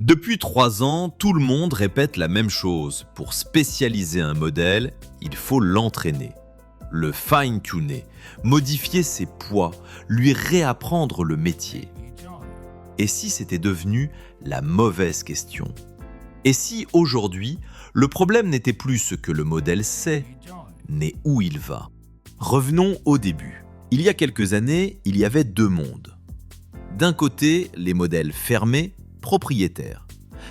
Depuis 3 ans, tout le monde répète la même chose. Pour spécialiser un modèle, il faut l'entraîner, le fine-tuner, modifier ses poids, lui réapprendre le métier. Et si c'était devenu la mauvaise question? Et si aujourd'hui, le problème n'était plus ce que le modèle sait, mais où il va? Revenons au début. Il y a quelques années, il y avait deux mondes. D'un côté, les modèles fermés, propriétaires,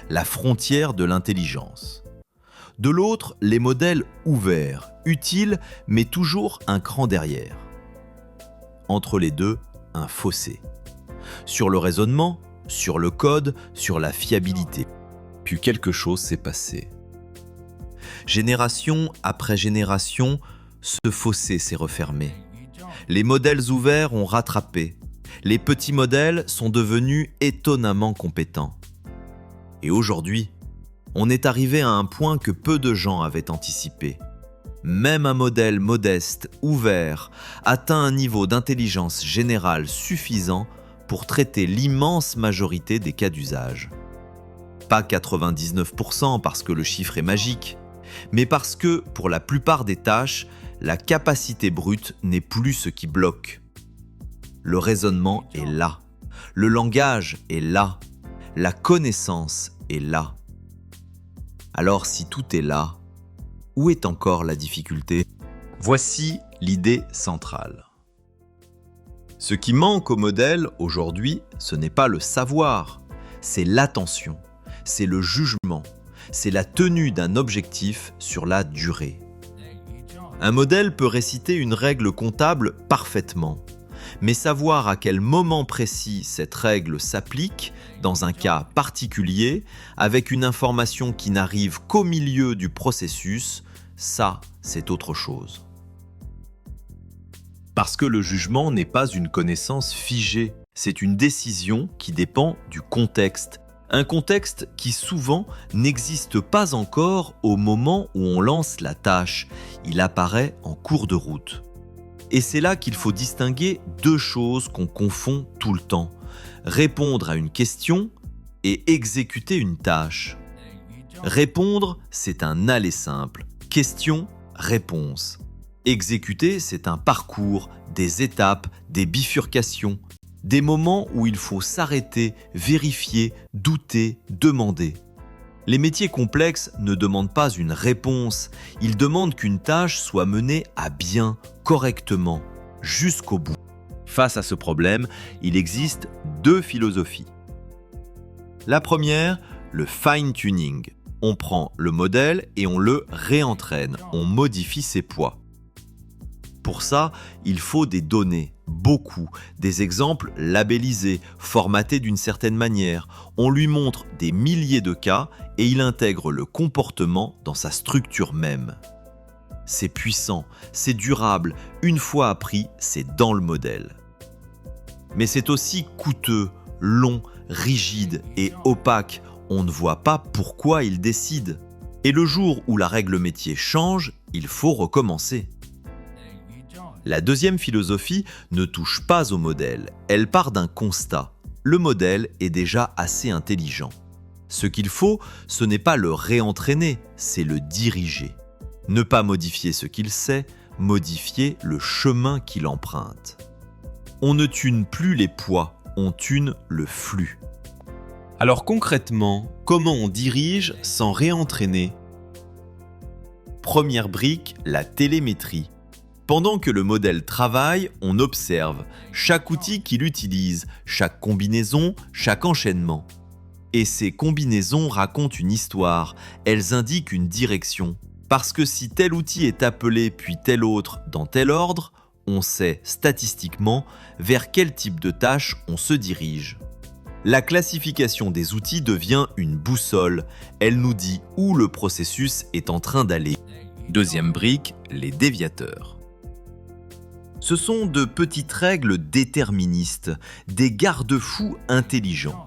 la frontière de l'intelligence. De l'autre, les modèles ouverts, utiles, mais toujours un cran derrière. Entre les deux, un fossé. Sur le raisonnement, sur le code, sur la fiabilité. Puis quelque chose s'est passé. Génération après génération, ce fossé s'est refermé. Les modèles ouverts ont rattrapé. Les petits modèles sont devenus étonnamment compétents. Et aujourd'hui, on est arrivé à un point que peu de gens avaient anticipé. Même un modèle modeste, ouvert, atteint un niveau d'intelligence générale suffisant pour traiter l'immense majorité des cas d'usage. Pas 99% parce que le chiffre est magique, mais parce que, pour la plupart des tâches, la capacité brute n'est plus ce qui bloque. Le raisonnement est là, le langage est là, la connaissance est là. Alors si tout est là, où est encore la difficulté? Voici l'idée centrale. Ce qui manque au modèle aujourd'hui, ce n'est pas le savoir, c'est l'attention, c'est le jugement, c'est la tenue d'un objectif sur la durée. Un modèle peut réciter une règle comptable parfaitement, mais savoir à quel moment précis cette règle s'applique, dans un cas particulier, avec une information qui n'arrive qu'au milieu du processus, ça, c'est autre chose. Parce que le jugement n'est pas une connaissance figée, c'est une décision qui dépend du contexte. Un contexte qui souvent n'existe pas encore au moment où on lance la tâche, il apparaît en cours de route. Et c'est là qu'il faut distinguer deux choses qu'on confond tout le temps. Répondre à une question et exécuter une tâche. Répondre, c'est un aller simple. Question, réponse. Exécuter, c'est un parcours, des étapes, des bifurcations. Des moments où il faut s'arrêter, vérifier, douter, demander. Les métiers complexes ne demandent pas une réponse, ils demandent qu'une tâche soit menée à bien, correctement, jusqu'au bout. Face à ce problème, il existe deux philosophies. La première, le fine-tuning. On prend le modèle et on le réentraîne, on modifie ses poids. Pour ça, il faut des données, beaucoup, des exemples labellisés, formatés d'une certaine manière. On lui montre des milliers de cas et il intègre le comportement dans sa structure même. C'est puissant, c'est durable, une fois appris, c'est dans le modèle. Mais c'est aussi coûteux, long, rigide et opaque. On ne voit pas pourquoi il décide. Et le jour où la règle métier change, il faut recommencer. La deuxième philosophie ne touche pas au modèle, elle part d'un constat. Le modèle est déjà assez intelligent. Ce qu'il faut, ce n'est pas le réentraîner, c'est le diriger. Ne pas modifier ce qu'il sait, modifier le chemin qu'il emprunte. On ne tune plus les poids, on tune le flux. Alors concrètement, comment on dirige sans réentraîner? Première brique, la télémétrie. Pendant que le modèle travaille, on observe chaque outil qu'il utilise, chaque combinaison, chaque enchaînement. Et ces combinaisons racontent une histoire, elles indiquent une direction. Parce que si tel outil est appelé puis tel autre dans tel ordre, on sait statistiquement vers quel type de tâche on se dirige. La classification des outils devient une boussole, elle nous dit où le processus est en train d'aller. Deuxième brique, les déviateurs. Ce sont de petites règles déterministes, des garde-fous intelligents.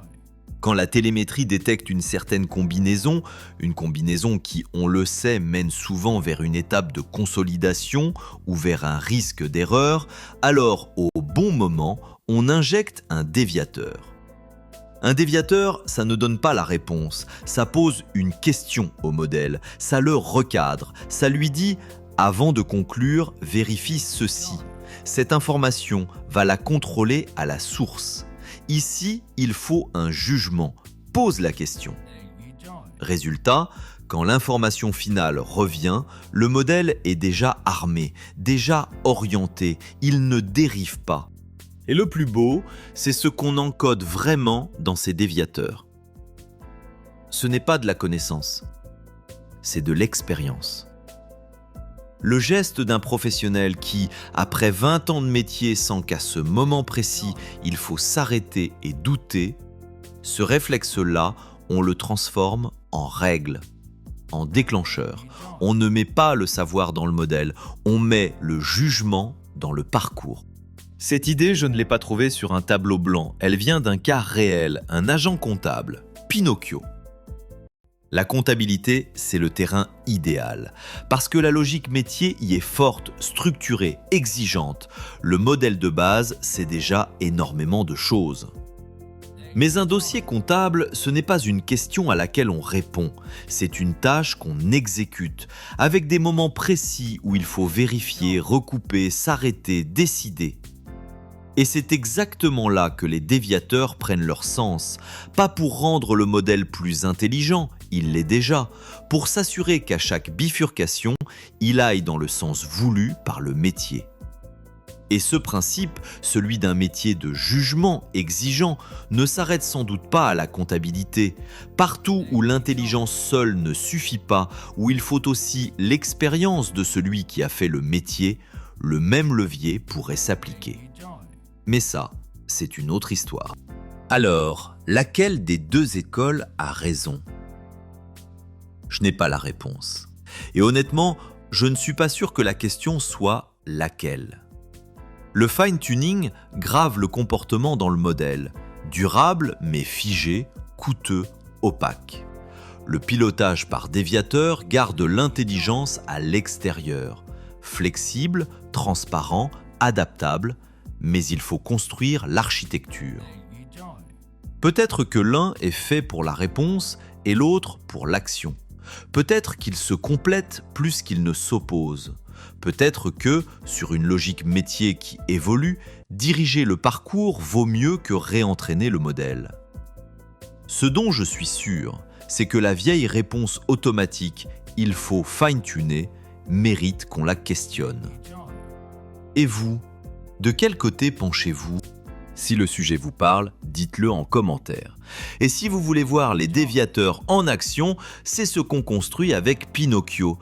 Quand la télémétrie détecte une certaine combinaison, une combinaison qui, on le sait, mène souvent vers une étape de consolidation ou vers un risque d'erreur, alors au bon moment, on injecte un déviateur. Un déviateur, ça ne donne pas la réponse, ça pose une question au modèle, ça le recadre, ça lui dit « avant de conclure, vérifie ceci ». Cette information va la contrôler à la source. Ici, il faut un jugement. Pose la question. Résultat, quand l'information finale revient, le modèle est déjà armé, déjà orienté, il ne dérive pas. Et le plus beau, c'est ce qu'on encode vraiment dans ces déviateurs. Ce n'est pas de la connaissance, c'est de l'expérience. Le geste d'un professionnel qui, après 20 ans de métier sans qu'à ce moment précis, il faut s'arrêter et douter, ce réflexe-là, on le transforme en règle, en déclencheur. On ne met pas le savoir dans le modèle, on met le jugement dans le parcours. Cette idée, je ne l'ai pas trouvée sur un tableau blanc. Elle vient d'un cas réel, un agent comptable, Pinocchio. La comptabilité, c'est le terrain idéal, parce que la logique métier y est forte, structurée, exigeante. Le modèle de base, c'est déjà énormément de choses. Mais un dossier comptable, ce n'est pas une question à laquelle on répond, c'est une tâche qu'on exécute, avec des moments précis où il faut vérifier, recouper, s'arrêter, décider. Et c'est exactement là que les déviateurs prennent leur sens, pas pour rendre le modèle plus intelligent, il l'est déjà, pour s'assurer qu'à chaque bifurcation, il aille dans le sens voulu par le métier. Et ce principe, celui d'un métier de jugement exigeant, ne s'arrête sans doute pas à la comptabilité. Partout où l'intelligence seule ne suffit pas, où il faut aussi l'expérience de celui qui a fait le métier, le même levier pourrait s'appliquer. Mais ça, c'est une autre histoire. Alors, laquelle des deux écoles a raison ? Je n'ai pas la réponse. Et honnêtement, je ne suis pas sûr que la question soit laquelle. Le fine-tuning grave le comportement dans le modèle, durable mais figé, coûteux, opaque. Le pilotage par déviateur garde l'intelligence à l'extérieur, flexible, transparent, adaptable, mais il faut construire l'architecture. Peut-être que l'un est fait pour la réponse et l'autre pour l'action. Peut-être qu'ils se complètent plus qu'ils ne s'opposent. Peut-être que, sur une logique métier qui évolue, diriger le parcours vaut mieux que réentraîner le modèle. Ce dont je suis sûr, c'est que la vieille réponse automatique « il faut fine-tuner » mérite qu'on la questionne. Et vous ? De quel côté penchez-vous ? Si le sujet vous parle, dites-le en commentaire. Et si vous voulez voir les déviateurs en action, c'est ce qu'on construit avec Pinocchio.